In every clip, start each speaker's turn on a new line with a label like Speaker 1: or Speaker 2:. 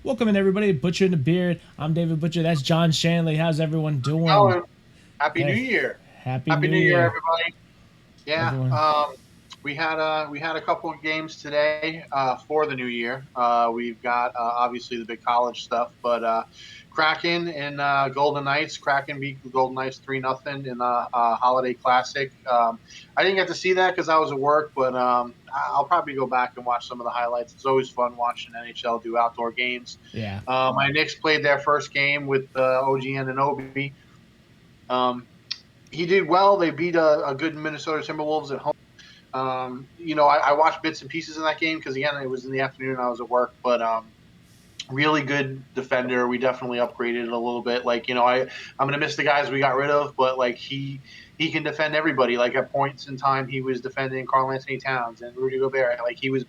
Speaker 1: Welcome in everybody, Butcher and the Beard. I'm David Butcher. That's John Shanley. How's everyone doing?
Speaker 2: Oh, happy New
Speaker 1: Hey,
Speaker 2: Year!
Speaker 1: Happy
Speaker 2: Happy
Speaker 1: New
Speaker 2: New Year,
Speaker 1: Year,
Speaker 2: everybody. Yeah,
Speaker 1: everyone.
Speaker 2: we had a couple of games today for the new year. We've got obviously the big college stuff, but Kraken and Golden Knights. Kraken beat the Golden Knights 3-0 in the Holiday Classic. I didn't get to see that because I was at work, but I'll probably go back and watch some of the highlights. It's always fun watching NHL do outdoor games.
Speaker 1: Yeah,
Speaker 2: My Knicks played their first game with OG Anunoby. Um, he did well. They beat a good Minnesota Timberwolves at home. I watched bits and pieces in that game because again, it was in the afternoon. I was at work, but really good defender. We definitely upgraded it a little bit. I'm gonna miss the guys we got rid of, but like he can defend everybody. Like at points in time, he was defending Carl Anthony Towns and Rudy Gobert. Like he was.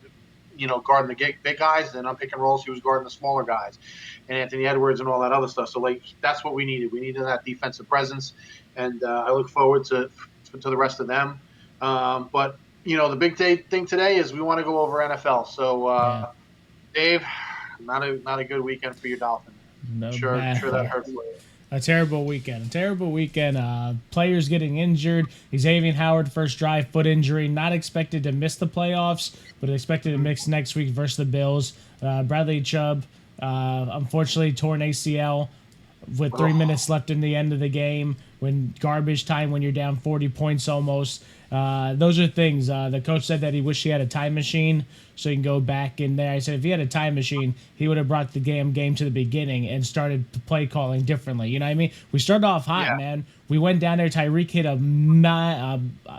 Speaker 2: Guarding the big guys, and on pick and rolls, he was guarding the smaller guys, and Anthony Edwards and all that other stuff. So, like, that's what we needed. We needed that defensive presence, and I look forward to the rest of them. But the big thing today is we want to go over NFL. So,
Speaker 1: yeah.
Speaker 2: Dave, not a good weekend for your Dolphins.
Speaker 1: No
Speaker 2: Sure that
Speaker 1: bad.
Speaker 2: hurt for you.
Speaker 1: A terrible weekend. A terrible weekend. Players getting injured. Xavier Howard, first drive, foot injury. Not expected to miss the playoffs, but expected to mix next week versus the Bills. Bradley Chubb, unfortunately, torn ACL with 3 minutes left in the end of the game, when garbage time, when you're down 40 points almost. Those are things. The coach said that he wished he had a time machine so he can go back in there. I said if he had a time machine, he would have brought the game to the beginning and started play calling differently. You know what I mean? We started off hot,
Speaker 2: Yeah,
Speaker 1: man. We went down there. Tyreek hit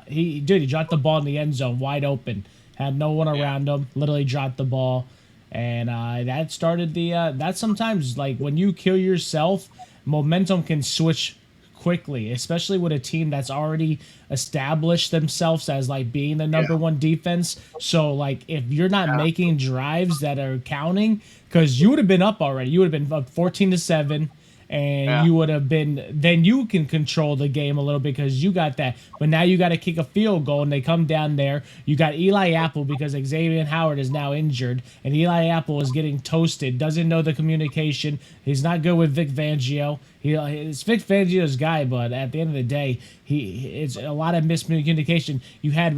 Speaker 1: he dropped the ball in the end zone wide open. Had no one
Speaker 2: yeah,
Speaker 1: around him. Literally dropped the ball, and that started the. That sometimes, like, when you kill yourself, momentum can switch quickly, especially with a team that's already established themselves as like being the
Speaker 2: yeah,
Speaker 1: number one defense. So like if you're not
Speaker 2: yeah,
Speaker 1: making drives that are counting, because you would have been up already, you would have been up 14-7, and
Speaker 2: yeah,
Speaker 1: you would have been, then you can control the game a little bit because you got that. But now you got to kick a field goal and they come down there. You got Eli Apple because Xavier Howard is now injured, and Eli Apple is getting toasted, doesn't know the communication. He's not good with Vic Fangio. It's Vic Fangio's guy, but at the end of the day, it's a lot of miscommunication. You had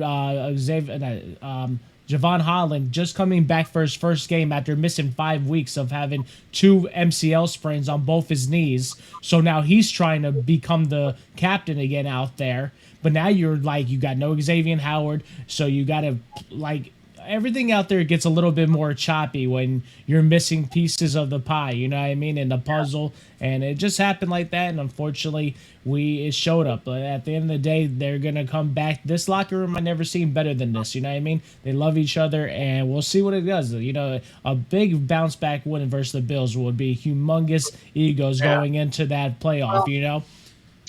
Speaker 1: Javon Holland just coming back for his first game after missing 5 weeks of having two MCL sprains on both his knees. So now he's trying to become the captain again out there. But now you're like, you got no Xavier Howard, so you got to, like, everything out there gets a little bit more choppy when you're missing pieces of the pie, you know what I mean, in the puzzle. And it just happened like that, and unfortunately it showed up. But at the end of the day, they're gonna come back. This locker room I never seen better than this, you know what I mean? They love each other, and we'll see what it does. A big bounce back win versus the Bills would be humongous egos
Speaker 2: yeah.
Speaker 1: going into that playoff,
Speaker 2: Well,
Speaker 1: you know.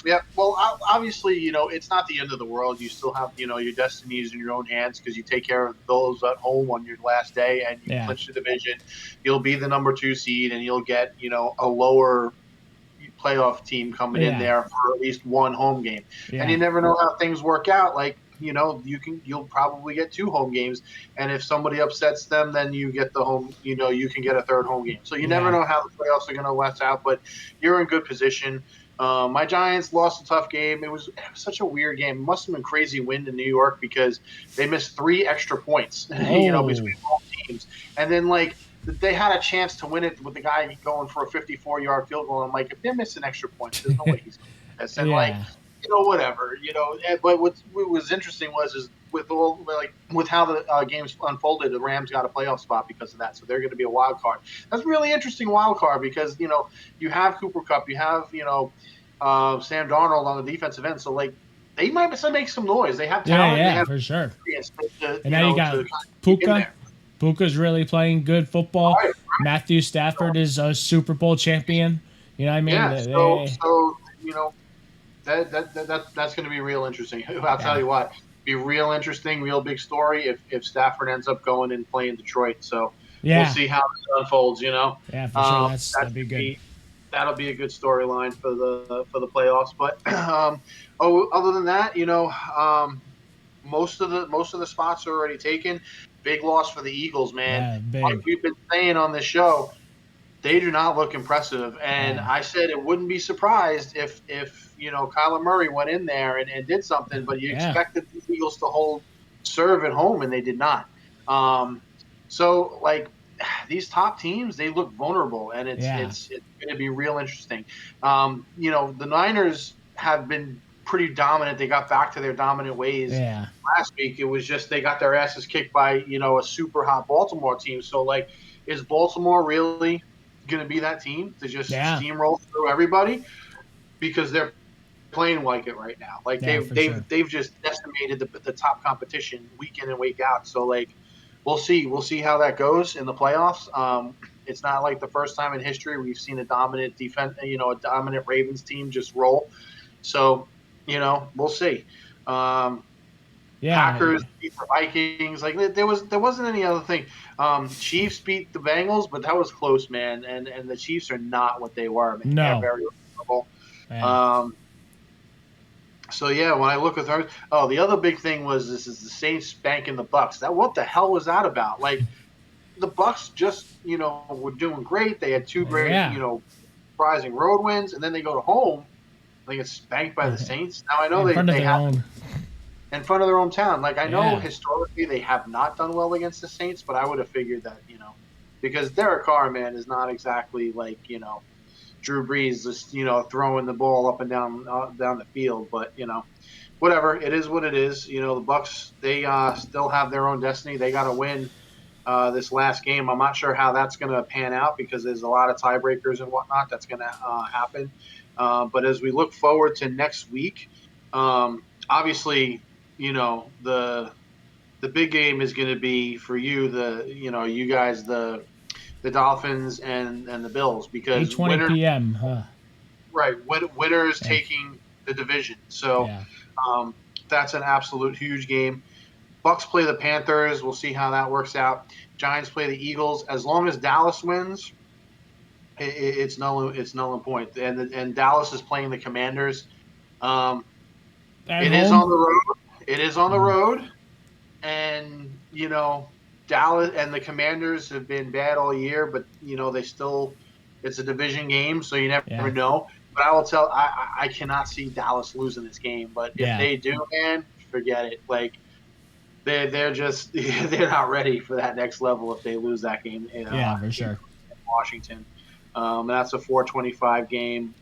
Speaker 2: yeah, well, obviously, it's not the end of the world. You still have, your destinies in your own hands because you take care of those at home on your last day and you
Speaker 1: Yeah,
Speaker 2: clinch the division. You'll be the number two seed and you'll get, a lower playoff team coming in
Speaker 1: yeah,
Speaker 2: there for at least one home game. And you
Speaker 1: yeah,
Speaker 2: never know how things work out. Like, you'll probably get two home games. And if somebody upsets them, then you get the home, you can get a third home game. So you never
Speaker 1: yeah,
Speaker 2: know how the playoffs are going to last out, but you're in good position. My Giants lost a tough game. It was such a weird game. It must have been crazy wind in New York because they missed three extra points,
Speaker 1: oh,
Speaker 2: between both teams. And then, like, they had a chance to win it with the guy going for a 54-yard field goal. I'm like, if they're missing extra points, there's no way he's going to do this. And, like,
Speaker 1: yeah,
Speaker 2: whatever. But what was interesting was with how the games unfolded, the Rams got a playoff spot because of that, so they're going to be a wild card. That's a really interesting wild card because you have Cooper Cup, you have Sam Darnold on the defensive end, so like they might make some noise. They have
Speaker 1: yeah,
Speaker 2: talent, and they
Speaker 1: yeah,
Speaker 2: have
Speaker 1: for sure.
Speaker 2: experience
Speaker 1: And now you
Speaker 2: to
Speaker 1: got
Speaker 2: kind of get in
Speaker 1: Puka.
Speaker 2: there.
Speaker 1: Puka's really playing good football.
Speaker 2: Right.
Speaker 1: Matthew Stafford is a Super Bowl champion. You know what I mean?
Speaker 2: Yeah. So that's going to be real interesting. I'll tell
Speaker 1: Yeah,
Speaker 2: you what, be real interesting, real big story if Stafford ends up going and playing Detroit. So we'll
Speaker 1: yeah,
Speaker 2: see how this unfolds.
Speaker 1: yeah, for sure.
Speaker 2: That's
Speaker 1: That'd be good.
Speaker 2: that'll be a good storyline for the playoffs. But other than that, most of the spots are already taken. Big loss for the Eagles, man.
Speaker 1: Yeah,
Speaker 2: Like
Speaker 1: big.
Speaker 2: we've been saying on this show, They do not look impressive, and
Speaker 1: Yeah.
Speaker 2: I said it wouldn't be surprised if Kyler Murray went in there and did something, but you
Speaker 1: Yeah.
Speaker 2: expected the Eagles to hold serve at home, and they did not. Um, so like these top teams, they look vulnerable, and
Speaker 1: Yeah.
Speaker 2: it's going to be real interesting. The Niners have been pretty dominant. They got back to their dominant ways
Speaker 1: Yeah.
Speaker 2: last week. It was just they got their asses kicked by a super hot Baltimore team. So like, is Baltimore really going to be that team to just
Speaker 1: Yeah.
Speaker 2: steamroll through everybody because they're playing like it right now? Like
Speaker 1: Yeah,
Speaker 2: they've
Speaker 1: for
Speaker 2: they've
Speaker 1: sure.
Speaker 2: they've just decimated the top competition week in and week out. So like, we'll see how that goes in the playoffs. It's not like the first time in history we've seen a dominant defense, a dominant Ravens team just roll. So we'll see. Um,
Speaker 1: Yeah.
Speaker 2: Packers beat the Vikings. Like there wasn't any other thing. Chiefs beat the Bengals, but that was close, man. And the Chiefs are not what they were, man. They're
Speaker 1: No.
Speaker 2: very vulnerable.
Speaker 1: Yeah.
Speaker 2: Um, so yeah, when I look at her, oh, the other big thing was this is the Saints spanking the Bucks. That what the hell was that about? Like the Bucks just were doing great. They had two great
Speaker 1: Yeah.
Speaker 2: surprising road wins, and then they go to home. They get spanked by the Saints. Now I know
Speaker 1: In
Speaker 2: they
Speaker 1: front of
Speaker 2: they
Speaker 1: their
Speaker 2: have
Speaker 1: own.
Speaker 2: in front of their hometown. Like I know
Speaker 1: Yeah.
Speaker 2: historically they have not done well against the Saints, but I would have figured that because Derek Carr, man, is not exactly like Drew Brees just throwing the ball up and down the field. But whatever, it is what it is. The Bucks, they still have their own destiny. They got to win this last game. I'm not sure how that's going to pan out because there's a lot of tiebreakers and whatnot that's going to happen. But as we look forward to next week, obviously, the big game is going to be for you, you guys, the Dolphins and the Bills, because
Speaker 1: 8:20 p.m.
Speaker 2: right, winners
Speaker 1: Yeah.
Speaker 2: taking the division. So
Speaker 1: Yeah.
Speaker 2: um, that's an absolute huge game. Bucks play the Panthers. We'll see how that works out. Giants play the Eagles. As long as Dallas wins, it's null and point. And Dallas is playing the Commanders. Um,
Speaker 1: At
Speaker 2: it is
Speaker 1: home.
Speaker 2: on the road. It is on the
Speaker 1: Mm.
Speaker 2: road, and Dallas and the Commanders have been bad all year, but they still it's a division game, so you never
Speaker 1: Yeah.
Speaker 2: know. But I will tell I cannot see Dallas losing this game. But if
Speaker 1: Yeah.
Speaker 2: they do, man, forget it. Like they're just they're not ready for that next level if they lose that game
Speaker 1: Yeah, for
Speaker 2: in
Speaker 1: sure.
Speaker 2: Washington. That's a 4:25 game.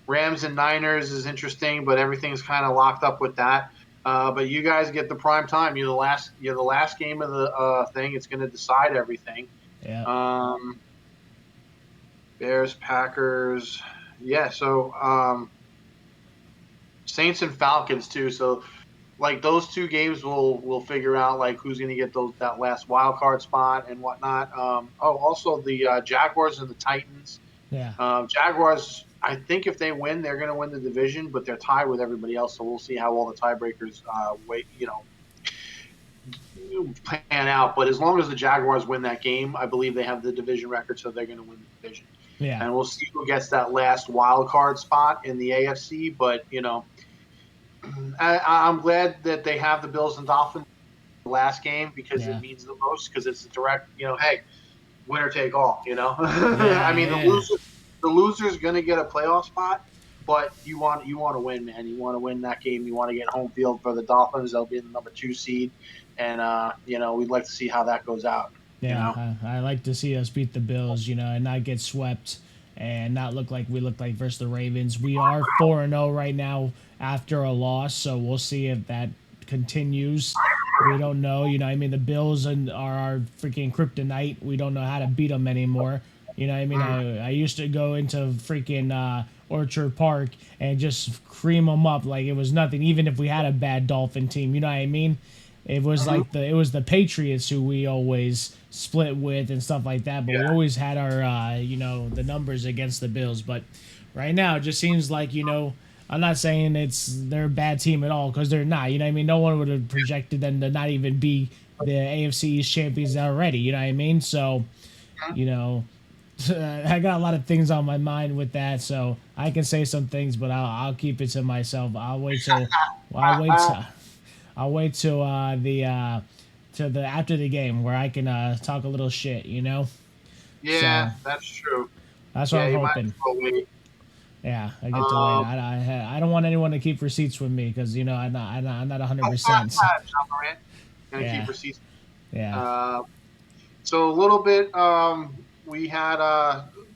Speaker 2: Rams and Niners is interesting, but everything's kind of locked up with that. But you guys get the prime time. You're the last game of the thing. It's going to decide everything.
Speaker 1: Yeah.
Speaker 2: Um, Bears, Packers, yeah. So Saints and Falcons too. So like those two games will figure out like who's going to get that last wild card spot and whatnot. Also the Jaguars and the Titans.
Speaker 1: Yeah.
Speaker 2: Jaguars, I think if they win, they're going to win the division, but they're tied with everybody else. So we'll see how all the tiebreakers pan out. But as long as the Jaguars win that game, I believe they have the division record, so they're going to win the division.
Speaker 1: Yeah.
Speaker 2: And we'll see who gets that last wild card spot in the AFC. But I'm glad that they have the Bills and Dolphins in the last game because it
Speaker 1: Yeah.
Speaker 2: means the most because it's a direct, hey, winner take all. I
Speaker 1: Yeah.
Speaker 2: mean, the
Speaker 1: Yeah.
Speaker 2: loser's going to get a playoff spot, but you want to win, man. You want to win that game. You want to get home field for the Dolphins. They'll be the number 2 seed, and we'd like to see how that goes out. You know,
Speaker 1: Yeah, I like to see us beat the Bills, and not get swept and not look like we look like versus the Ravens. We are 4-0 right now after a loss, so we'll see if that continues. We don't know, I mean, the Bills are our freaking kryptonite. We don't know how to beat them anymore. I mean, I used to go into freaking Orchard Park and just cream them up like it was nothing, even if we had a bad Dolphin team. You know what I mean? It was like the Patriots who we always split with and stuff like that, but we
Speaker 2: yeah,
Speaker 1: always had our the numbers against the Bills. But right now, it just seems like I'm not saying they're a bad team at all because they're not. You know what I mean? No one would have projected them to not even be the AFC East champions already. You know what I mean? So you know. I got a lot of things on my mind with that, so I can say some things, but I'll keep it to myself. I'll wait till I'll wait till the to the after the game where I can talk a little shit.
Speaker 2: Yeah,
Speaker 1: So
Speaker 2: that's true.
Speaker 1: that's what
Speaker 2: Yeah,
Speaker 1: I'm
Speaker 2: you might as
Speaker 1: hoping.
Speaker 2: well wait.
Speaker 1: Yeah, I get to wait.
Speaker 2: Um,
Speaker 1: I don't want anyone to keep receipts with me because I'm not 100%. So,
Speaker 2: John Morant gonna keep
Speaker 1: yeah,
Speaker 2: receipts.
Speaker 1: yeah,
Speaker 2: Uh, so a little bit, we had,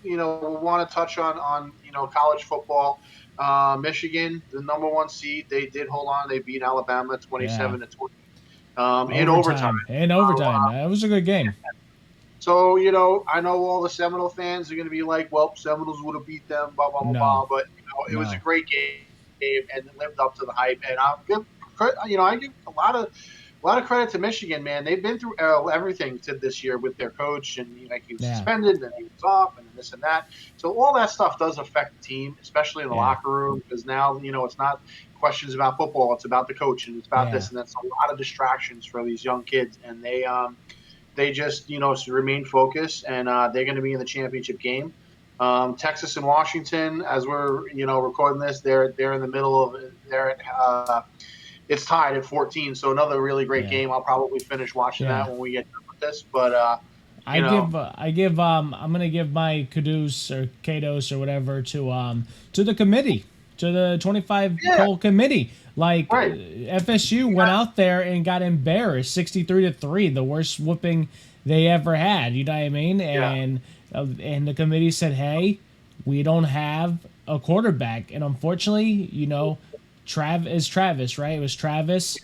Speaker 2: we want to touch on college football. Michigan, the number one seed, they did hold on. They beat Alabama
Speaker 1: yeah.
Speaker 2: 27-20 in overtime.
Speaker 1: Overtime. In
Speaker 2: So,
Speaker 1: overtime. It was a good game.
Speaker 2: So, I know all the Seminole fans are going to be like, well, Seminoles would have beat them, blah, blah, blah,
Speaker 1: No,
Speaker 2: blah. But, it was a
Speaker 1: no.
Speaker 2: great game and it lived up to the hype. And I'm good. I give a lot of credit to Michigan, man. They've been through everything to this year with their coach, and he was
Speaker 1: Yeah,
Speaker 2: suspended, then he was off, and then this and that. So all that stuff does affect the team, especially in the
Speaker 1: yeah,
Speaker 2: locker room, because now it's not questions about football; it's about the coach, and it's about
Speaker 1: yeah,
Speaker 2: this, and that's a lot of distractions for these young kids, and they just remain focused, and they're going to be in the championship game. Texas and Washington, as we're recording this, they're in the middle of they're at, it's tied at 14, so another really great
Speaker 1: yeah,
Speaker 2: game. I'll probably finish watching that
Speaker 1: yeah.
Speaker 2: when we get done with this, but you
Speaker 1: I
Speaker 2: know,
Speaker 1: give I give I'm gonna give my kudos or kados or whatever to the committee, to the 25
Speaker 2: yeah,
Speaker 1: poll committee. Like
Speaker 2: right.
Speaker 1: FSU went out there and got embarrassed 63-3, the worst whooping they ever had. You know what I mean?
Speaker 2: Yeah,
Speaker 1: And the committee said, hey, we don't have a quarterback, and unfortunately, Travis, right? It was Travis.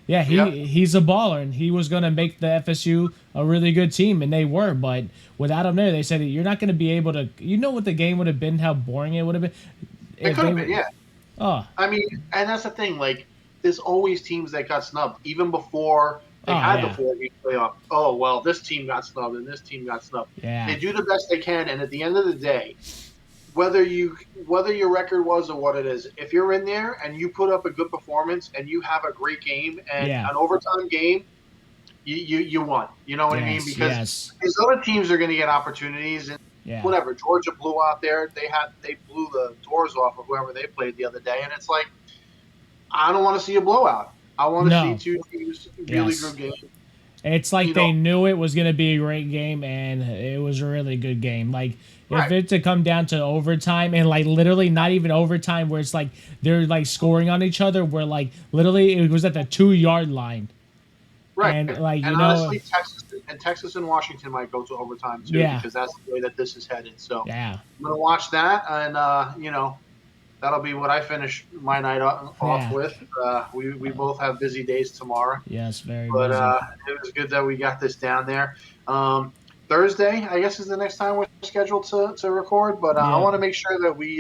Speaker 1: Yeah,
Speaker 2: yeah.
Speaker 1: he's a baller, and he was gonna make the FSU a really good team, and they were. But without him there, they said you're not gonna be able to. You know what the game would have been? How boring it would have been
Speaker 2: It
Speaker 1: if
Speaker 2: could
Speaker 1: they
Speaker 2: have been,
Speaker 1: would.
Speaker 2: yeah.
Speaker 1: Oh,
Speaker 2: I mean, and that's the thing. Like, there's always teams that got snubbed, even before they
Speaker 1: oh
Speaker 2: had the
Speaker 1: yeah,
Speaker 2: 4 week playoff. Oh well, this team got snubbed and this team got snubbed.
Speaker 1: yeah,
Speaker 2: They do the best they can, and at the end of the day, whether your record was or what it is, if you're in there and you put up a good performance and you have a great game and
Speaker 1: yeah,
Speaker 2: an overtime game, you won. You know what I mean?
Speaker 1: yes,
Speaker 2: Because
Speaker 1: yes,
Speaker 2: these other teams are going to get opportunities and
Speaker 1: yeah,
Speaker 2: whatever. Georgia blew out there. They blew the doors off of whoever they played the other day, and it's like I don't want to see a blowout. I want to see
Speaker 1: no,
Speaker 2: two teams really good
Speaker 1: yes.
Speaker 2: games.
Speaker 1: It's like
Speaker 2: You know,
Speaker 1: they knew it was gonna be a great game, and it was a really good game. Like if
Speaker 2: right,
Speaker 1: it to come down to overtime and like literally not even overtime where it's like they're like scoring on each other, where like literally it was at the 2 yard line.
Speaker 2: right.
Speaker 1: And like
Speaker 2: And honestly, Texas and Washington might go to overtime too
Speaker 1: yeah,
Speaker 2: because that's the way that this is headed. So
Speaker 1: yeah,
Speaker 2: I'm gonna watch that, and that'll be what I finish my night off
Speaker 1: yeah,
Speaker 2: with. We both have busy days tomorrow,
Speaker 1: yes, very
Speaker 2: but
Speaker 1: busy.
Speaker 2: it was good that we got this down there. Thursday, I guess, is the next time we're scheduled to record. But I
Speaker 1: Yep.
Speaker 2: want to make sure that we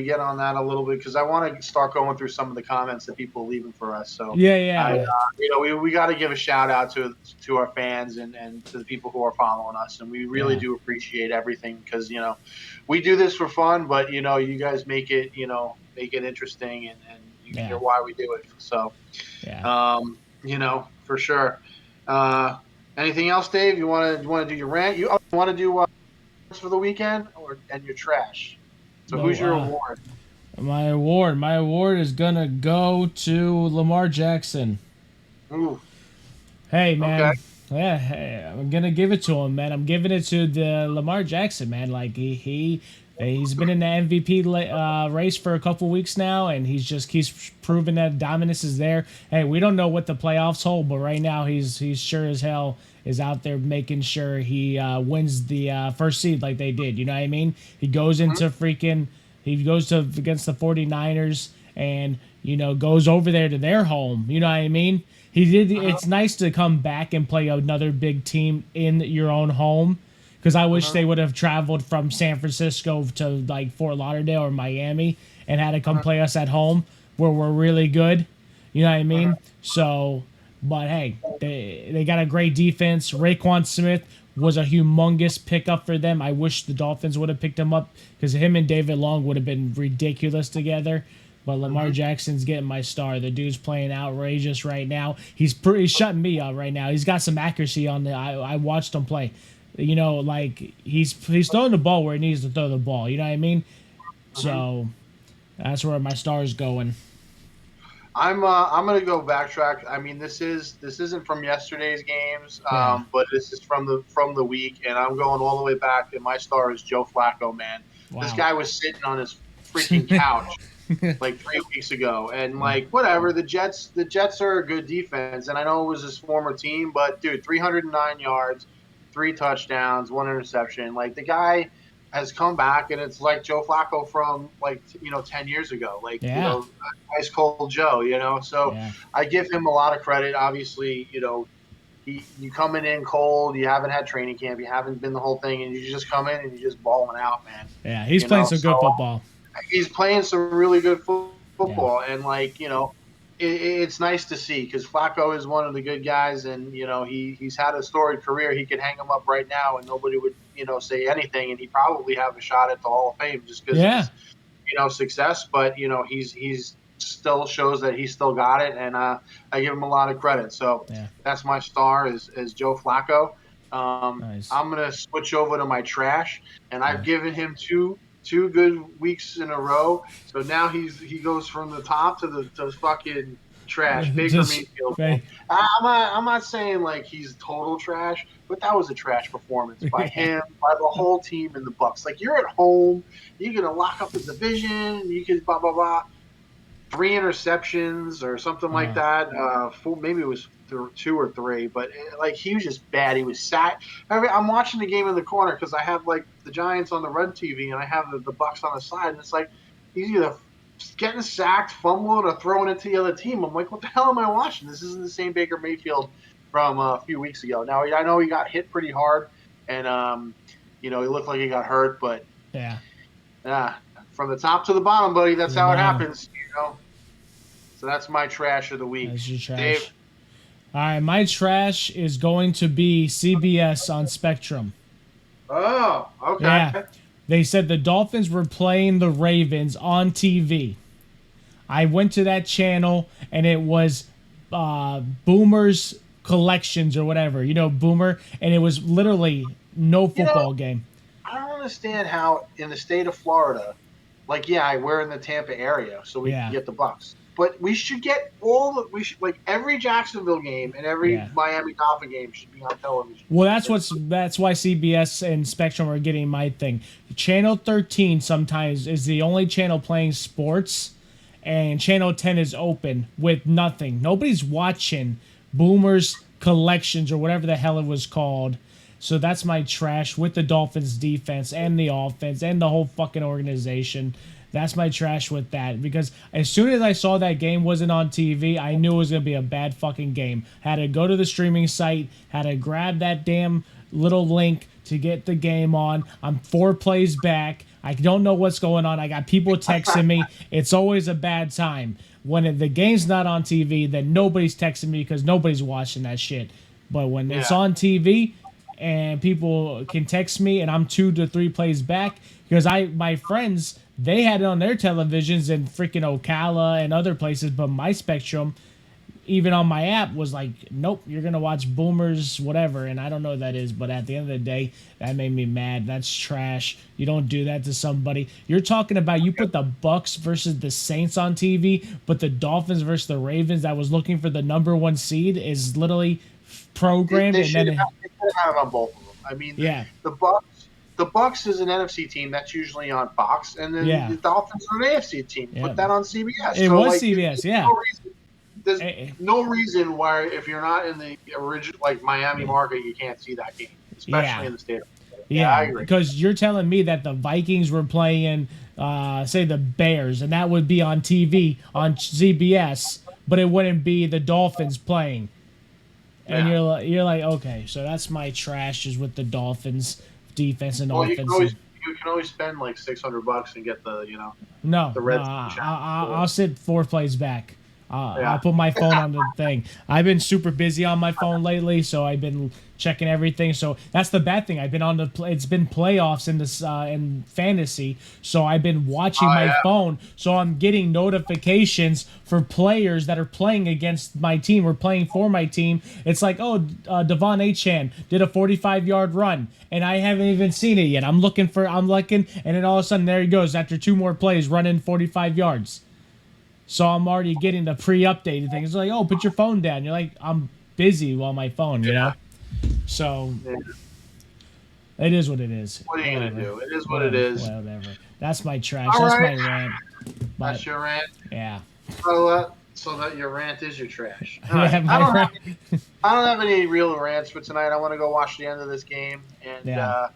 Speaker 2: get on that a little bit because I want to start going through some of the comments that people are leaving for us. So
Speaker 1: Yeah,
Speaker 2: I,
Speaker 1: yeah,
Speaker 2: we got to give a shout out to our fans and to the people who are following us, and we really
Speaker 1: yeah,
Speaker 2: do appreciate everything because we do this for fun, but you guys make it interesting, and you hear
Speaker 1: yeah,
Speaker 2: why we do it. So
Speaker 1: yeah.
Speaker 2: for sure. Uh, Anything else, Dave? You want to do your rant? You want to do for the weekend and your trash? So
Speaker 1: But
Speaker 2: who's your award?
Speaker 1: my award is gonna go to Lamar Jackson.
Speaker 2: Ooh,
Speaker 1: Hey
Speaker 2: okay.
Speaker 1: man, yeah, hey, I'm gonna give it to him, man. I'm giving it to the Lamar Jackson, man. Like he's been in the MVP race for a couple weeks now, and he's just keeps proving that dominance is there. Hey, we don't know what the playoffs hold, but right now he's sure as hell is out there making sure he wins the first seed like they did. You know what I mean? He goes to against the 49ers and goes over there to their home. You know what I mean? He did.
Speaker 2: Uh-huh,
Speaker 1: It's nice to come back and play another big team in your own home. Because I wish
Speaker 2: uh-huh,
Speaker 1: they would have traveled from San Francisco to like Fort Lauderdale or Miami and had to come
Speaker 2: uh-huh,
Speaker 1: play us at home where we're really good. You know what I
Speaker 2: uh-huh,
Speaker 1: mean? So, but hey, they got a great defense. Raekwon Smith was a humongous pickup for them. I wish the Dolphins would have picked him up because him and David Long would have been ridiculous together. But Lamar
Speaker 2: uh-huh.
Speaker 1: Jackson's getting my star. The dude's playing outrageous right now. He's shutting me up right now. He's got some accuracy on the. I watched him play. Like he's throwing the ball where he needs to throw the ball. You know what I mean?
Speaker 2: uh-huh.
Speaker 1: So that's where my star's going.
Speaker 2: I'm gonna go backtrack. I mean, this isn't from yesterday's games,
Speaker 1: Yeah.
Speaker 2: but this is from the week, and I'm going all the way back. And my star is Joe Flacco, man. This
Speaker 1: Wow.
Speaker 2: guy was sitting on his freaking couch like 3 weeks ago, and
Speaker 1: Yeah.
Speaker 2: like whatever. The Jets are a good defense, and I know it was his former team, but dude, 309 yards, 3 touchdowns, 1 interception. Like the guy has come back, and it's like Joe Flacco from like 10 years ago, like
Speaker 1: Yeah.
Speaker 2: ice cold Joe. So
Speaker 1: Yeah.
Speaker 2: I give him a lot of credit. Obviously, you coming in cold, you haven't had training camp, you haven't been the whole thing, and you just come in and you just balling out, man.
Speaker 1: Yeah. He's playing some good
Speaker 2: So
Speaker 1: football.
Speaker 2: he's playing some really good
Speaker 1: Yeah.
Speaker 2: football, and it's nice to see because Flacco is one of the good guys, and he's had a storied career. He could hang him up right now, and nobody would say anything, and he'd probably have a shot at the Hall of Fame just because of
Speaker 1: Yeah.
Speaker 2: his success. But he's still shows that he still got it, and I give him a lot of credit. So
Speaker 1: Yeah.
Speaker 2: that's my star is Joe Flacco.
Speaker 1: Nice.
Speaker 2: I'm gonna switch over to my trash, and I've
Speaker 1: Yeah.
Speaker 2: given him two good weeks in a row. So now he goes from the top to fucking trash. Baker
Speaker 1: Just
Speaker 2: Mayfield. Man.
Speaker 1: right.
Speaker 2: I'm not saying like he's total trash, but that was a trash performance by him, by the whole team in the Bucks. Like you're at home, you're gonna lock up the division, you can blah blah blah. 3 interceptions or something like that. Maybe it was 2 or 3, but like he was just bad. He was sacked. I'm watching the game in the corner because I have like the Giants on the red TV and I have the Bucks on the side, and it's like he's either getting sacked, fumbling, or throwing it to the other team. I'm like, what the hell am I watching? This isn't the same Baker Mayfield from a few weeks ago. Now I know he got hit pretty hard, and he looked like he got hurt, but
Speaker 1: Yeah.
Speaker 2: from the top to the bottom, buddy, that's how it
Speaker 1: Wow.
Speaker 2: happens. So that's my trash of the week.
Speaker 1: That's your trash.
Speaker 2: Dave?
Speaker 1: All right. My trash is going to be CBS on Spectrum.
Speaker 2: Oh, okay.
Speaker 1: Yeah. They said the Dolphins were playing the Ravens on TV. I went to that channel and it was Boomer's Collections or whatever, Boomer, and it was literally no football game.
Speaker 2: I don't understand how in the state of Florida, like we're in the Tampa area, so we can get the Bucks. But we should get like every Jacksonville game and every Miami Dolphin game should be on television.
Speaker 1: Well, that's why CBS and Spectrum are getting my thing. Channel 13 sometimes is the only channel playing sports, and Channel 10 is open with nothing. Nobody's watching Boomer's Collections or whatever the hell it was called. So that's my trash with the Dolphins defense and the offense and the whole fucking organization. That's my trash with that, because as soon as I saw that game wasn't on TV, I knew it was going to be a bad fucking game. Had to go to the streaming site, had to grab that damn little link to get the game on. I'm 4 plays back. I don't know what's going on. I got people texting me. It's always a bad time. When the game's not on TV, then nobody's texting me because nobody's watching that shit. But when it's on TV and people can text me and I'm 2 to 3 plays back, because my friends, they had it on their televisions in freaking Ocala and other places, but my Spectrum, even on my app, was like, nope, you're going to watch Boomers, whatever, and I don't know what that is, but at the end of the day, that made me mad. That's trash. You don't do that to somebody. You're talking about you put the Bucks versus the Saints on TV, but the Dolphins versus the Ravens that was looking for the number 1 seed is literally programmed.
Speaker 2: They should have it on both of them. I mean, the Bucks is an NFC team that's usually on Fox, and then the Dolphins are an AFC team. Put that on CBS.
Speaker 1: It was CBS,
Speaker 2: There's no reason why, if you're not in the original Miami market, you can't see that game, especially in the state of Florida. Yeah, I agree.
Speaker 1: Because you're telling me that the Vikings were playing, say, the Bears, and that would be on TV on CBS, but it wouldn't be the Dolphins playing. And you're like, okay, so that's my trash, is with the Dolphins defense and offense.
Speaker 2: You can always spend like $600 and get the
Speaker 1: the red. I'll sit 4 plays back. I'll put my phone on the thing. I've been super busy on my phone lately, so I've been checking everything. So that's the bad thing. I've been on it's been playoffs in this in fantasy, so I've been watching my phone. So I'm getting notifications for players that are playing against my team or playing for my team. It's like, Devon Achane did a 45-yard run, and I haven't even seen it yet. I'm looking, and then all of a sudden there he goes after 2 more plays running 45 yards. So I'm already getting the pre-updated thing. It's like, oh, put your phone down. You're like, I'm busy on my phone, you know. So
Speaker 2: Yeah.
Speaker 1: it is what it is.
Speaker 2: What are you gonna
Speaker 1: Whatever.
Speaker 2: do? It is what it
Speaker 1: Whatever.
Speaker 2: is.
Speaker 1: Whatever. That's my trash.
Speaker 2: All
Speaker 1: That's
Speaker 2: right,
Speaker 1: my rant. But
Speaker 2: that's your rant.
Speaker 1: yeah.
Speaker 2: So that your rant is your trash. All
Speaker 1: Yeah,
Speaker 2: right.
Speaker 1: my rant.
Speaker 2: I don't have any real rants for tonight. I want to go watch the end of this game, and
Speaker 1: Yeah.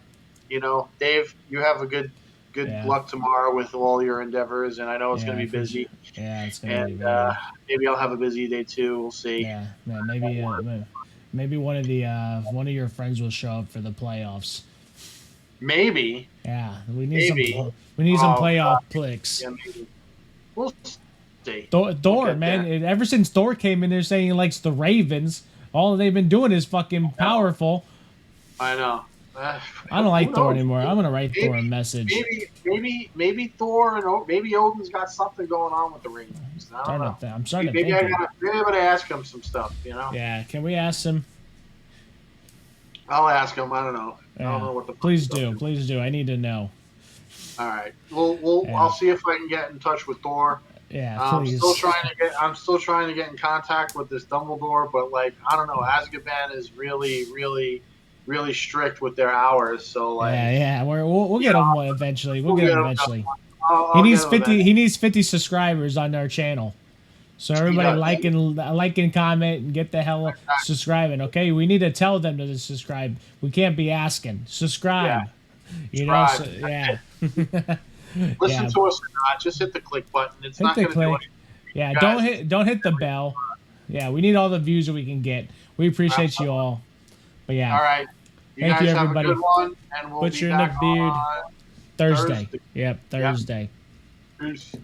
Speaker 2: Dave, you have a good
Speaker 1: Yeah.
Speaker 2: luck tomorrow with all your endeavors, and I know it's
Speaker 1: Yeah,
Speaker 2: going
Speaker 1: I
Speaker 2: to be
Speaker 1: appreciate.
Speaker 2: busy,
Speaker 1: Yeah, it's gonna be
Speaker 2: and
Speaker 1: very.
Speaker 2: maybe I'll have a busy day too. We'll see.
Speaker 1: Yeah, yeah. Maybe one of your friends will show up for the playoffs.
Speaker 2: Maybe,
Speaker 1: Yeah,
Speaker 2: maybe.
Speaker 1: we need some
Speaker 2: Oh God,
Speaker 1: playoff clicks.
Speaker 2: yeah, maybe. We'll see. We'll
Speaker 1: Thor,
Speaker 2: get
Speaker 1: man.
Speaker 2: there.
Speaker 1: Ever since Thor came in there saying he likes the Ravens, all they've been doing is fucking powerful.
Speaker 2: I know.
Speaker 1: I don't
Speaker 2: Who
Speaker 1: like Thor
Speaker 2: knows?
Speaker 1: anymore. I'm gonna write
Speaker 2: Maybe,
Speaker 1: Thor a message.
Speaker 2: maybe Thor and maybe Odin's got something going on with the Ravens. I don't know.
Speaker 1: I'm starting to
Speaker 2: Maybe
Speaker 1: think it.
Speaker 2: maybe I gotta ask him some stuff.
Speaker 1: Yeah, can we ask him?
Speaker 2: I'll ask him. I don't know. I don't
Speaker 1: Yeah,
Speaker 2: know what the fuck
Speaker 1: please
Speaker 2: he's up
Speaker 1: do,
Speaker 2: to.
Speaker 1: please do. I need to know.
Speaker 2: All right. Well,
Speaker 1: Yeah,
Speaker 2: I'll see if I can get in touch with Thor.
Speaker 1: yeah, please.
Speaker 2: I'm still trying to get in contact with this Dumbledore, but like I don't know. Azkaban is really strict with their hours. So
Speaker 1: Yeah,
Speaker 2: like,
Speaker 1: yeah. We'll get him one eventually. We'll
Speaker 2: we'll
Speaker 1: get
Speaker 2: get
Speaker 1: him
Speaker 2: him.
Speaker 1: eventually.
Speaker 2: I'll get him eventually.
Speaker 1: He needs 50 subscribers on our channel. So everybody
Speaker 2: does.
Speaker 1: like and comment and get the hell subscribing. Okay, we need to tell them to subscribe. We can't be asking subscribe.
Speaker 2: Yeah.
Speaker 1: You know, so,
Speaker 2: Subscribe.
Speaker 1: yeah.
Speaker 2: Listen
Speaker 1: Yeah,
Speaker 2: to us or not, just hit the click button. It's
Speaker 1: hit
Speaker 2: not
Speaker 1: the
Speaker 2: going to do
Speaker 1: click.
Speaker 2: anything.
Speaker 1: Yeah,
Speaker 2: Guys,
Speaker 1: don't hit the bell. Yeah, we need all the views that we can get. We appreciate you all. But yeah,
Speaker 2: all right. You
Speaker 1: thank you
Speaker 2: guys have a
Speaker 1: everybody.
Speaker 2: good one, and we'll
Speaker 1: Butcher
Speaker 2: be
Speaker 1: and the
Speaker 2: back
Speaker 1: Beard
Speaker 2: on
Speaker 1: Thursday.
Speaker 2: Thursday.
Speaker 1: Yep,
Speaker 2: Yep.
Speaker 1: Thursday.
Speaker 2: Peace.